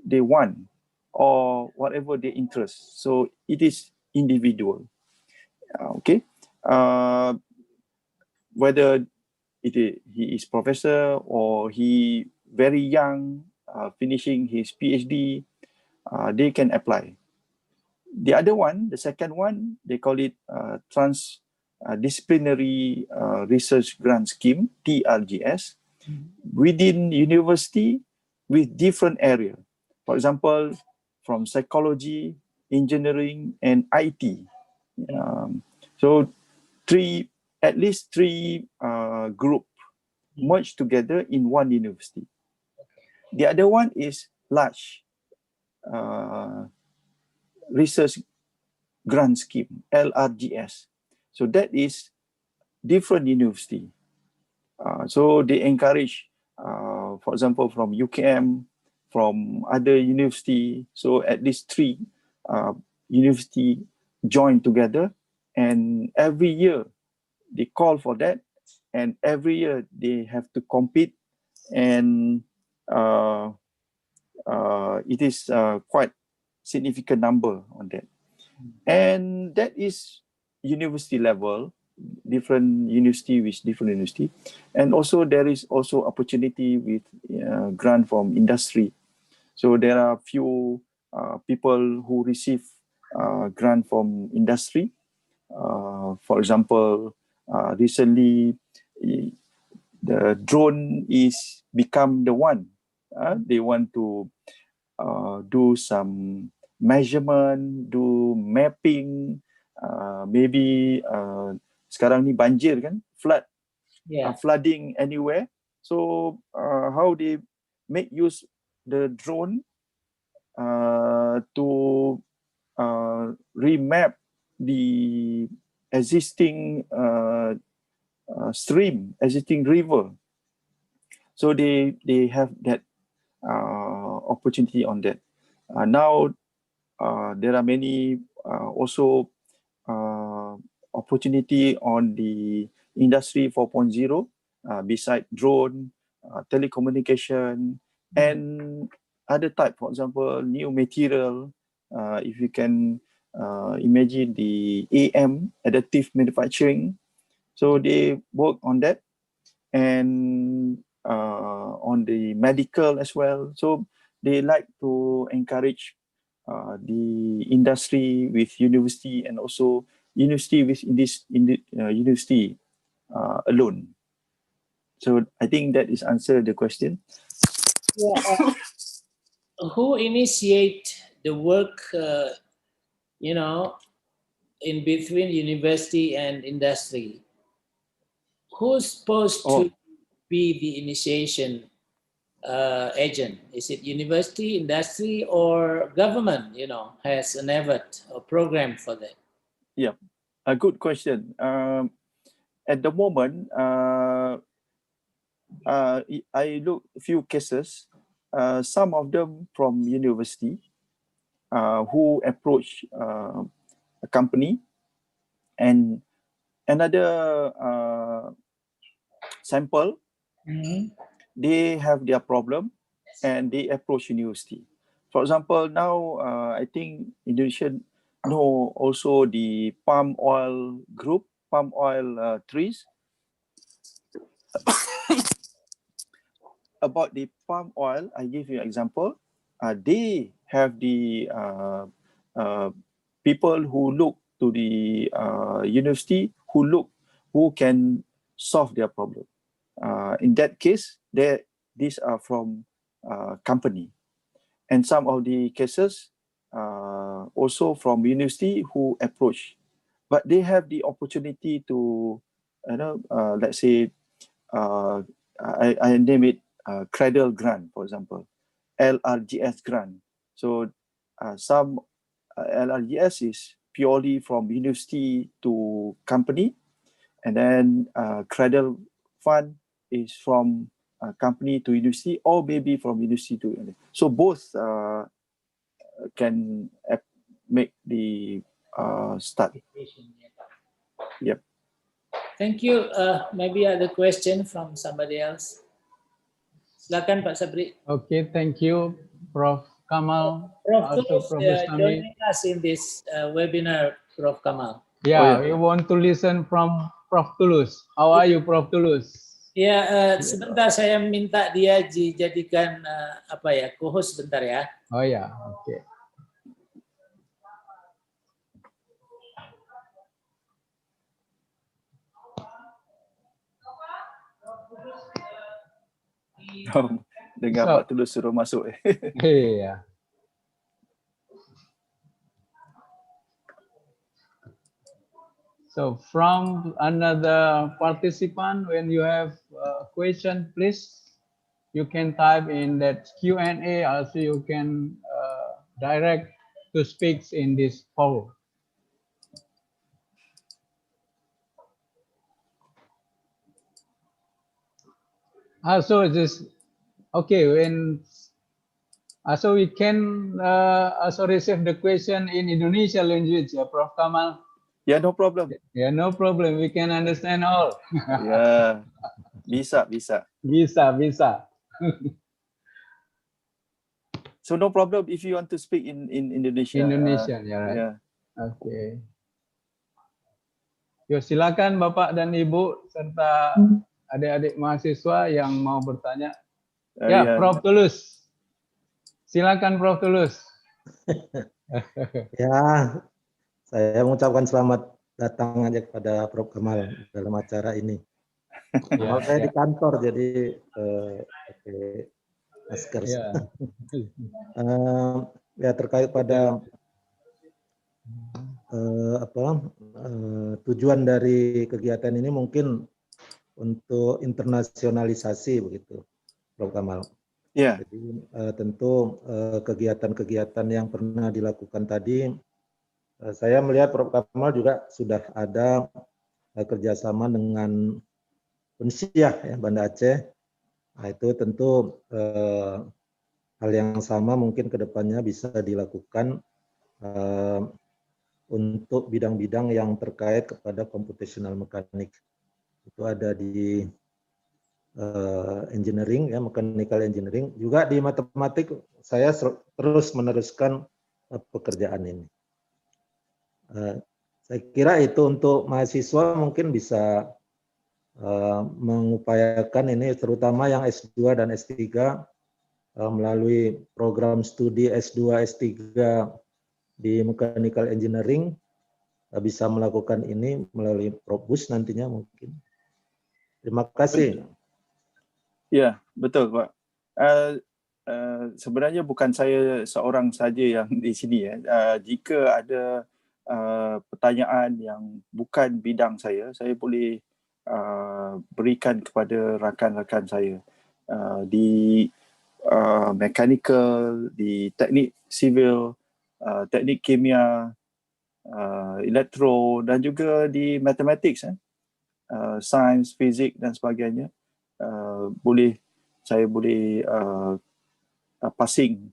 want or whatever their interest. So it is individual. Okay. Whether he is professor or he very young, finishing his PhD, they can apply. The other one, the second one, they call it Transdisciplinary Research Grant Scheme, TRGS, within university with different area. For example, from psychology, engineering, and IT. So at least three group merged together in one university. The other one is large research grant scheme, LRGS. So that is different university. So they encourage, for example, from UKM, from other university. So at least three university join together, and every year they call for that, and every year they have to compete, and it is quite significant number on that. And that is university level, different university with different university. And also there is also opportunity with grant from industry. So there are few people who receive grant from industry. For example, recently the drone is become the one. They want to do some measurement, do mapping, maybe sekarang ni banjir kan, flooding anywhere. So how they make use the drone to remap the existing stream, existing river. So they have that opportunity on that. Now there are many also opportunity on the industry 4.0 beside drone, telecommunication, and other type. For example, new material. If you can imagine the AM, additive manufacturing. So they work on that, and on the medical as well. So they like to encourage the industry with university, and also university with university alone. So I think that is answer the question. Yeah. Who initiate the work, in between university and industry? Who's supposed to be the initiation agent? Is it university, industry, or government, has an effort or program for that? Yeah, a good question. At the moment, I look a few cases, some of them from university who approach a company, and another sample, they have their problem and they approach university. For example, now I think Indonesia know also the palm oil group, palm oil trees. About the palm oil, I give you an example. They have the people who look to the university, who can solve their problem. In that case, these are from company, and some of the cases also from university who approach, but they have the opportunity to, let's say, I name it Cradle Grant, for example, LRGS grant. So some LRGS is purely from university to company, and then cradle fund is from company to university, or maybe from university to university. So both can make the start. Yep. Thank you. Maybe other question from somebody else. Silakan Pak Sabri. Okay, thank you, Prof. Kamal. Prof. Also, Tulus Prof. Bustami. joining us in this webinar, Prof. Kamal. Yeah, we want to listen from Prof. Tulus. How are you, Prof. Tulus? Ya, sebentar saya minta dia dijadikan co-host sebentar ya. Oh ya, oke. Dengar Pak Tulus suruh masuk. Iya. So from another participant, when you have a question, please, you can type in that Q&A. Also, you can direct to speak in this poll. Also, also we can also receive the question in Indonesia language, ya, Prof. Kamal. Yeah, no problem. Yeah, no problem. We can understand all. Yeah, bisa. Bisa. So no problem if you want to speak in Indonesia. Indonesian, ya, right? Yeah. Oke. Yuk, silakan Bapak dan Ibu serta adik-adik mahasiswa yang mau bertanya. Ya, Prof. Tulus. Silakan Prof. Tulus. Ya, saya mengucapkan selamat datang aja kepada Prof. Kamal dalam acara ini. Ya, saya di kantor, jadi pakai masker. Ya. Ya, terkait pada tujuan dari kegiatan ini mungkin untuk internasionalisasi begitu, Prof. Kamal. Yeah. Jadi tentu kegiatan-kegiatan yang pernah dilakukan tadi, saya melihat Prof. Kamal juga sudah ada kerjasama dengan Unsiah, ya, Banda Aceh. Nah, itu tentu hal yang sama mungkin ke depannya bisa dilakukan untuk bidang-bidang yang terkait kepada computational mechanic. Itu ada di engineering, ya, mechanical engineering, juga di matematik. Saya terus meneruskan pekerjaan ini. Saya kira itu untuk mahasiswa mungkin bisa mengupayakan ini, terutama yang S2 dan S3 melalui program studi S2, S3 di mechanical engineering, bisa melakukan ini melalui Probus nantinya mungkin. Terima kasih. Ya, betul Pak. Sebenarnya bukan saya seorang saja yang di sini, ya. Jika ada pertanyaan yang bukan bidang saya boleh berikan kepada rakan-rakan saya di mechanical, di teknik sivil, teknik kimia, elektro, dan juga di mathematics, sains, fizik dan sebagainya. Saya boleh passing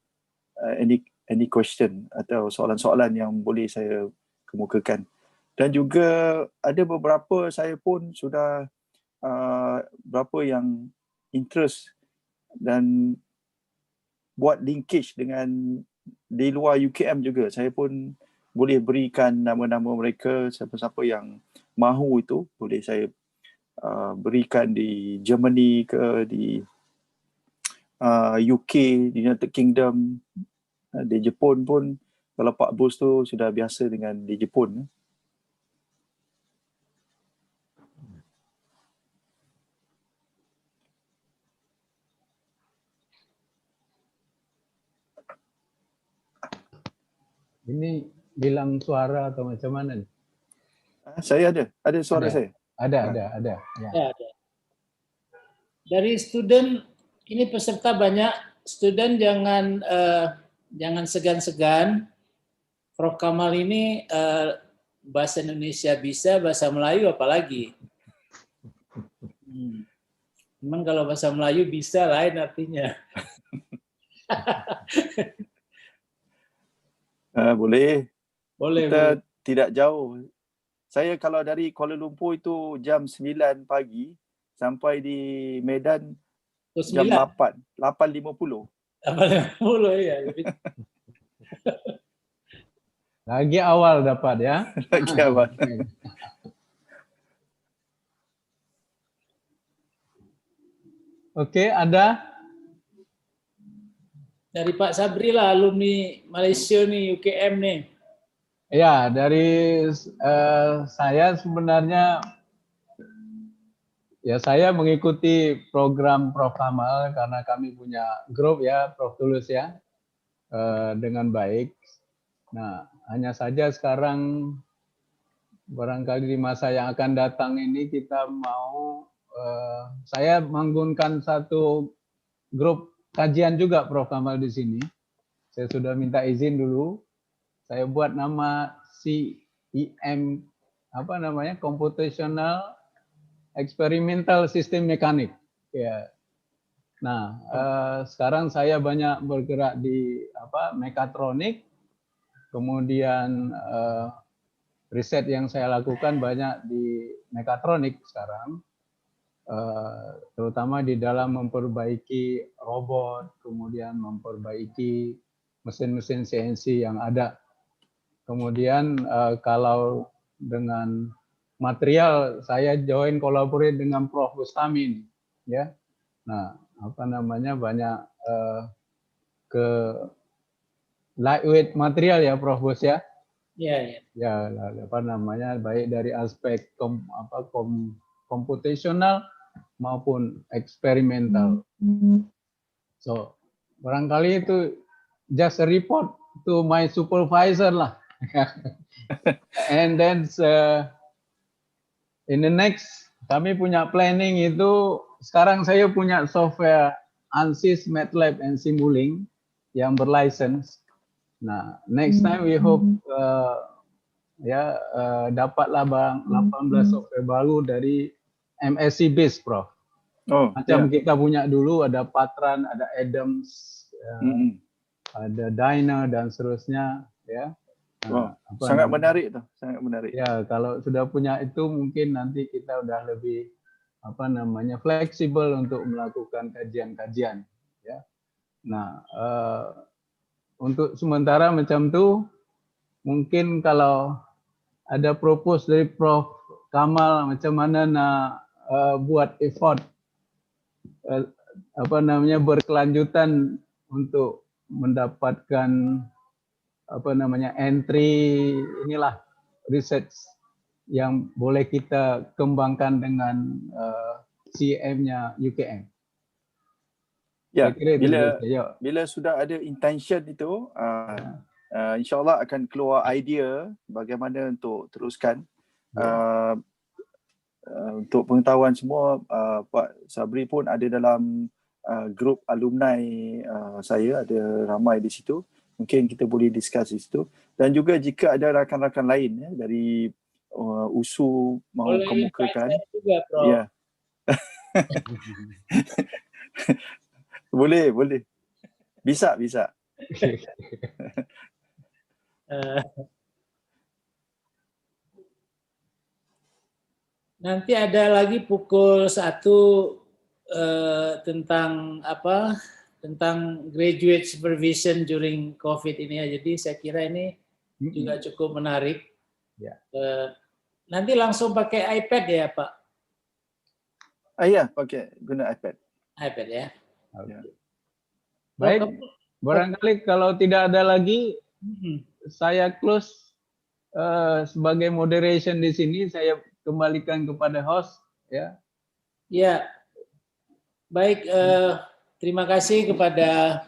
any question atau soalan-soalan yang boleh saya kemukakan. Dan juga ada beberapa saya pun sudah berapa yang interest dan buat linkage dengan di luar UKM juga. Saya pun boleh berikan nama-nama mereka, siapa-siapa yang mahu itu boleh saya berikan di Germany ke, di UK, di United Kingdom, di Jepun pun. Kalau Pak Bus tu sudah biasa dengan di Jepun. Ini bilang suara atau macam mana? Saya ada suara saya. Ada. Ya. Ya, ada. Dari student, ini peserta banyak. Student jangan jangan segan-segan. Prof. Kamal ini bahasa Indonesia bisa, bahasa Melayu apalagi. Memang kalau bahasa Melayu bisa, lain artinya. Boleh. Boleh, Kita boleh. tidak jauh. Saya kalau dari Kuala Lumpur itu jam 9 pagi sampai di Medan jam 8, 8.50. 8.50 ya. Lagi awal dapat ya. Lagi awal. Oke, ada? Dari Pak Sabri lah, alumni Malaysia nih, UKM nih. Ya, dari saya sebenarnya ya saya mengikuti program Prof. Kamal karena kami punya grup ya, Prof. Tulus ya, dengan baik. Nah, hanya saja sekarang barangkali di masa yang akan datang ini kita mau, saya menggunakan satu grup kajian juga Prof. Kamal di sini. Saya sudah minta izin dulu. Saya buat nama CEM, apa namanya, Computational Experimental System Mechanic. Ya. Nah, sekarang saya banyak bergerak di mekatronik, kemudian riset yang saya lakukan banyak di mekatronik sekarang, terutama di dalam memperbaiki robot, kemudian memperbaiki mesin-mesin CNC yang ada. Kemudian kalau dengan material saya join collaborate dengan Prof. Bustami, ya. Nah, apa namanya, banyak ke lightweight material ya Prof. Bus ya. Iya, iya. Ya, apa namanya, baik dari aspek komputasional maupun eksperimental. So, barangkali itu just a report to my supervisor lah. And then in the next, kami punya planning itu, sekarang saya punya software ANSYS, MATLAB, and Simulink yang berlicense. Nah, next time we hope dapatlah 18 software baru dari MSc base, Prof. Macam kita punya dulu ada Patran, ada Adams, ada Dyna dan seterusnya, ya. Nah, sangat menarik tuh, sangat menarik. Ya, kalau sudah punya itu mungkin nanti kita udah lebih fleksibel untuk melakukan kajian-kajian, ya. Nah, untuk sementara macam tuh, mungkin kalau ada propose dari Prof. Kamal macam mana nak buat effort berkelanjutan untuk mendapatkan entry inilah research yang boleh kita kembangkan dengan CM-nya UKM. Ya, bila sudah ada intention itu, insyaAllah akan keluar idea bagaimana untuk teruskan. Untuk pengetahuan semua, Pak Sabri pun ada dalam grup alumni saya, ada ramai di situ. Mungkin kita boleh discuss di situ. Dan juga jika ada rakan-rakan lain ya, dari USU mahu kemukakan. Ya. Boleh. Bisa. Nanti ada lagi pukul 1 tentang tentang graduate supervision during COVID ini ya. Jadi saya kira ini juga cukup menarik. Ya. Nanti langsung pakai iPad ya, Pak? Ya, pakai guna iPad. iPad ya. Okay. Baik, barangkali kalau tidak ada lagi, saya close sebagai moderation di sini. Saya kembalikan kepada host, ya. Ya, baik. Terima kasih kepada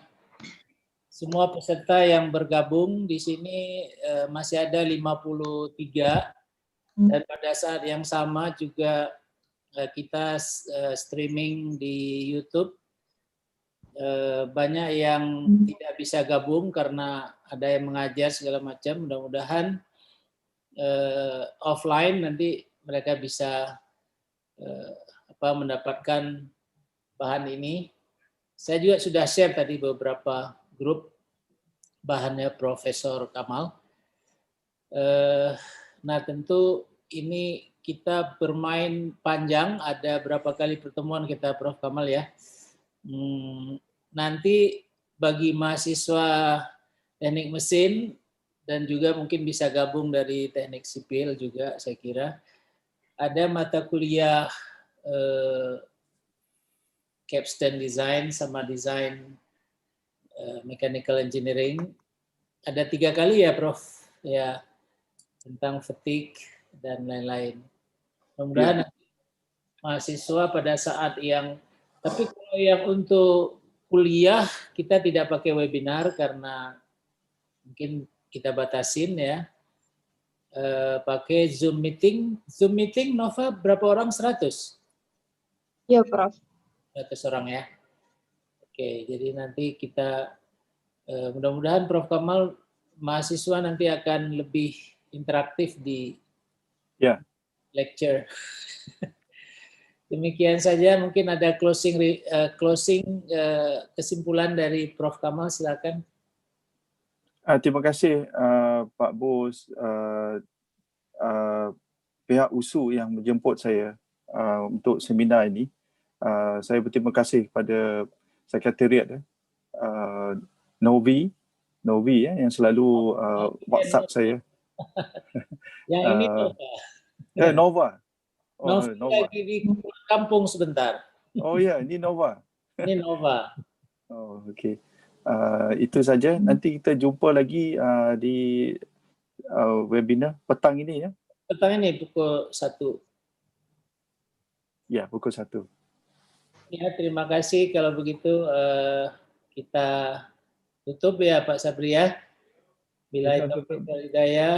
semua peserta yang bergabung di sini. Masih ada 53 dan pada saat yang sama juga kita streaming di YouTube. banyak yang tidak bisa gabung karena ada yang mengajar segala macam. Mudah-mudahan offline nanti mereka bisa mendapatkan bahan ini. Saya juga sudah share tadi beberapa grup bahannya Profesor Kamal. Nah tentu ini kita bermain panjang, ada berapa kali pertemuan kita Prof Kamal ya. Nanti bagi mahasiswa teknik mesin dan juga mungkin bisa gabung dari teknik sipil juga saya kira, ada mata kuliah capstone design sama desain mechanical engineering. Ada 3 kali ya Prof ya, tentang fatigue dan lain-lain. Mudah-mudahan mahasiswa pada saat yang, tapi kalau yang untuk kuliah kita tidak pakai webinar karena mungkin kita batasin ya, pakai Zoom meeting. Zoom meeting Nova berapa orang? 100? Ya Prof. 100 orang ya. Oke, jadi nanti kita mudah-mudahan Prof Kamal mahasiswa nanti akan lebih interaktif di lecture. Demikian saja, mungkin ada closing kesimpulan dari Prof Kamal, silakan. Terima kasih Pak Bos, pihak USU yang menjemput saya untuk seminar ini. Saya berterima kasih kepada sekretariat Novi yang selalu WhatsApp saya. Yang ini Nova. Nova. Nova lagi di kampung sebentar. Oh ya, ini Nova. Ini Nova. Oh, okey. Itu saja. Nanti kita jumpa lagi di webinar petang ini ya. Petang ini pukul 1. Ya, pukul 1. Ya, terima kasih. Kalau begitu kita tutup ya Pak Sabri ya. Bila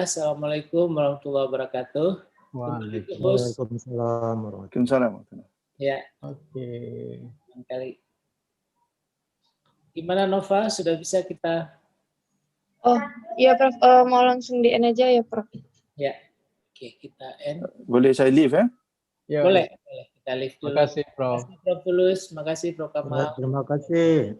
Assalamualaikum warahmatullahi wabarakatuh. Waalaikumsalam warahmatullahi wabarakatuh. Ya. Oke. Kali. Gimana Nova? Sudah bisa kita? Oh, iya Prof. Mau langsung di-end aja ya Prof. Ya. Oke, kita end. Boleh saya leave ya? Boleh. Kita leave dulu. Terima kasih Prof. Terima kasih Prof Tulus, terima kasih Prof Kamal. Terima kasih.